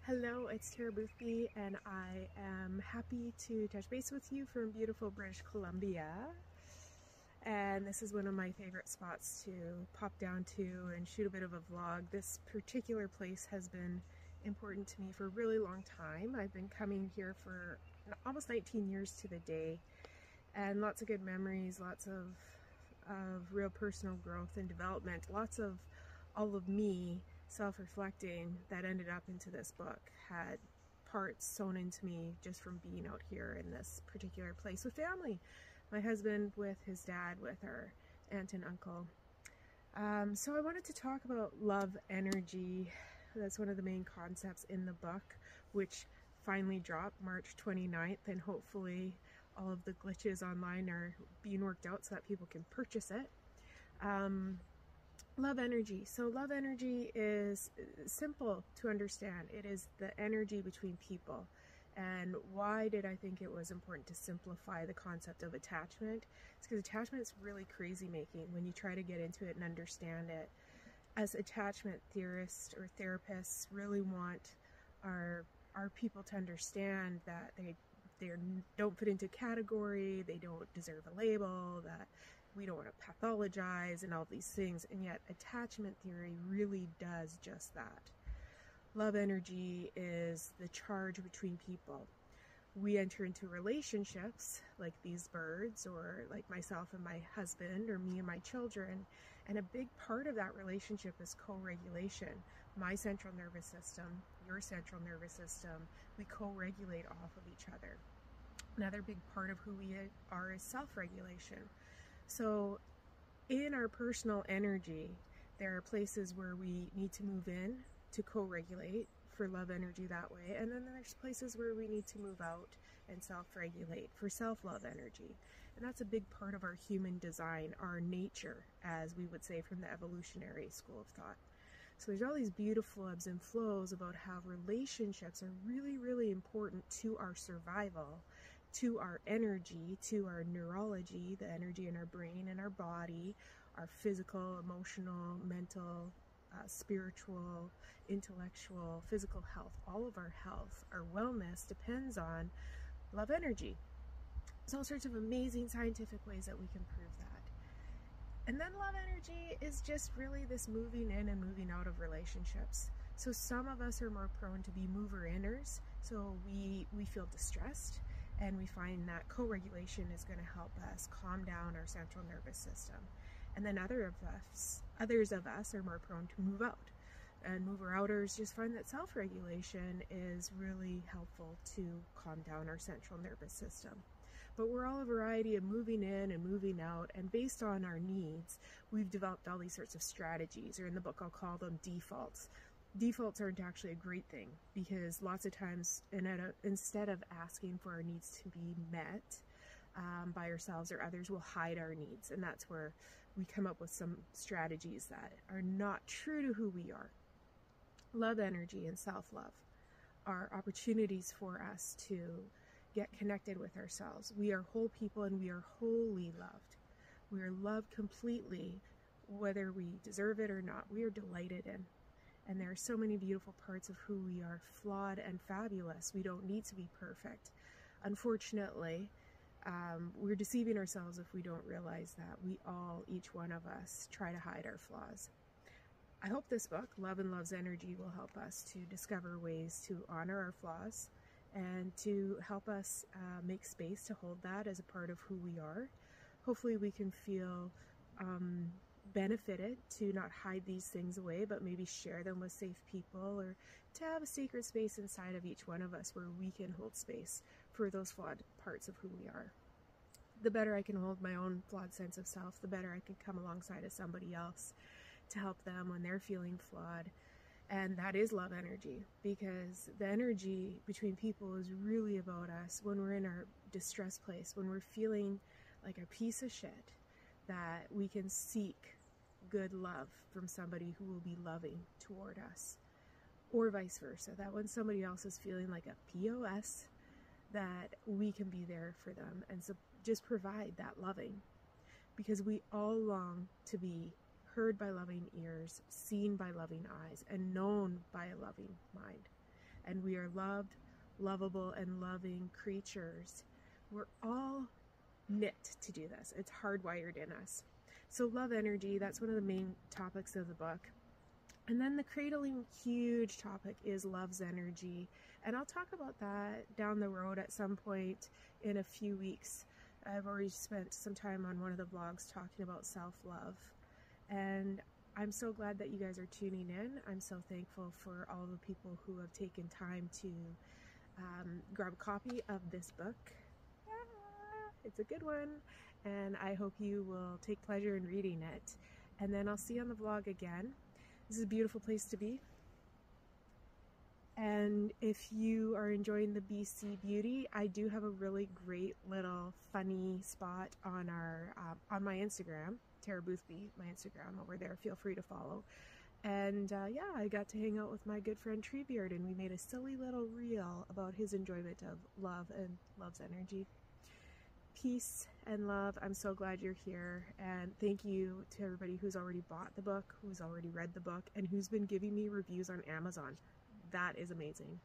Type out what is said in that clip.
Hello, it's Tara Boothby, and I am happy to touch base with you from beautiful British Columbia. And this is one of my favorite spots to pop down to and shoot a bit of a vlog. This particular place has been important to me for a really long time. I've been coming here for almost 19 years to the day, and lots of good memories, lots of real personal growth and development, lots of all of me self-reflecting that ended up into this book. Had parts sewn into me just from being out here in this particular place with family. My husband with his dad, with our aunt and uncle. So I wanted to talk about love energy. That's one of the main concepts in the book, which finally dropped March 29th, and hopefully all of the glitches online are being worked out so that people can purchase it. Love energy. So love energy is simple to understand. It is the energy between people. And why did I think it was important to simplify the concept of attachment? It's because attachment is really crazy making when you try to get into it and understand it. As attachment theorists or therapists really want our people to understand that they don't fit into a category, they don't deserve a label, that we don't want to pathologize and all these things, and yet attachment theory really does just that. Love energy is the charge between people. We enter into relationships like these birds, or like myself and my husband, or me and my children, and a big part of that relationship is co-regulation. My central nervous system, your central nervous system, we co-regulate off of each other. Another big part of who we are is self-regulation. So in our personal energy, there are places where we need to move in to co-regulate for love energy that way, and then there's places where we need to move out and self-regulate for self-love energy. And that's a big part of our human design, our nature, as we would say from the evolutionary school of thought. So there's all these beautiful ebbs and flows about how relationships are really, really important to our survival, to our energy, to our neurology, the energy in our brain and our body, our physical, emotional, mental, spiritual, intellectual, physical health. All of our health, our wellness depends on love energy. There's all sorts of amazing scientific ways that we can prove that. And then love energy is just really this moving in and moving out of relationships. So some of us are more prone to be mover-inners, so we feel distressed, and we find that co-regulation is going to help us calm down our central nervous system. And then others of us are more prone to move out. And mover-outers just find that self-regulation is really helpful to calm down our central nervous system. But we're all a variety of moving in and moving out, and based on our needs, we've developed all these sorts of strategies, or in the book I'll call them defaults. Defaults aren't actually a great thing, because lots of times instead of asking for our needs to be met by ourselves or others, we'll hide our needs, and that's where we come up with some strategies that are not true to who we are. Love energy and self-love are opportunities for us to get connected with ourselves. We are whole people, and we are wholly loved. We are loved completely, whether we deserve it or not. We are delighted in. And there are so many beautiful parts of who we are, flawed and fabulous. We don't need to be perfect. Unfortunately, we're deceiving ourselves if we don't realize that. We all, each one of us, try to hide our flaws. I hope this book, Love and Love's Energy, will help us to discover ways to honor our flaws and to help us make space to hold that as a part of who we are. Hopefully we can feel benefited to not hide these things away, but maybe share them with safe people, or to have a sacred space inside of each one of us where we can hold space for those flawed parts of who we are. The better I can hold my own flawed sense of self, the better I can come alongside of somebody else to help them when they're feeling flawed. And that is love energy, because the energy between people is really about us when we're in our distress place, when we're feeling like a piece of shit, that we can seek good love from somebody who will be loving toward us, or vice versa, that when somebody else is feeling like a POS, that we can be there for them and so just provide that loving, because we all long to be heard by loving ears, seen by loving eyes, and known by a loving mind. and we are loved, lovable, and loving creatures. We're all knit to do this. It's hardwired in us. So love energy, that's one of the main topics of the book. And then the cradling huge topic is love's energy. And I'll talk about that down the road at some point in a few weeks. I've already spent some time on one of the vlogs talking about self-love. And I'm so glad that you guys are tuning in. I'm so thankful for all the people who have taken time to grab a copy of this book. It's a good one, and I hope you will take pleasure in reading it. And then I'll see you on the vlog again. This is a beautiful place to be. And if you are enjoying the BC Beauty, I do have a really great little funny spot on our on my Instagram, Tara Boothby, my Instagram over there. Feel free to follow. And yeah, I got to hang out with my good friend Treebeard, and we made a silly little reel about his enjoyment of love and love's energy. Peace and love. I'm so glad you're here, and thank you to everybody who's already bought the book, who's already read the book, and who's been giving me reviews on Amazon. That is amazing.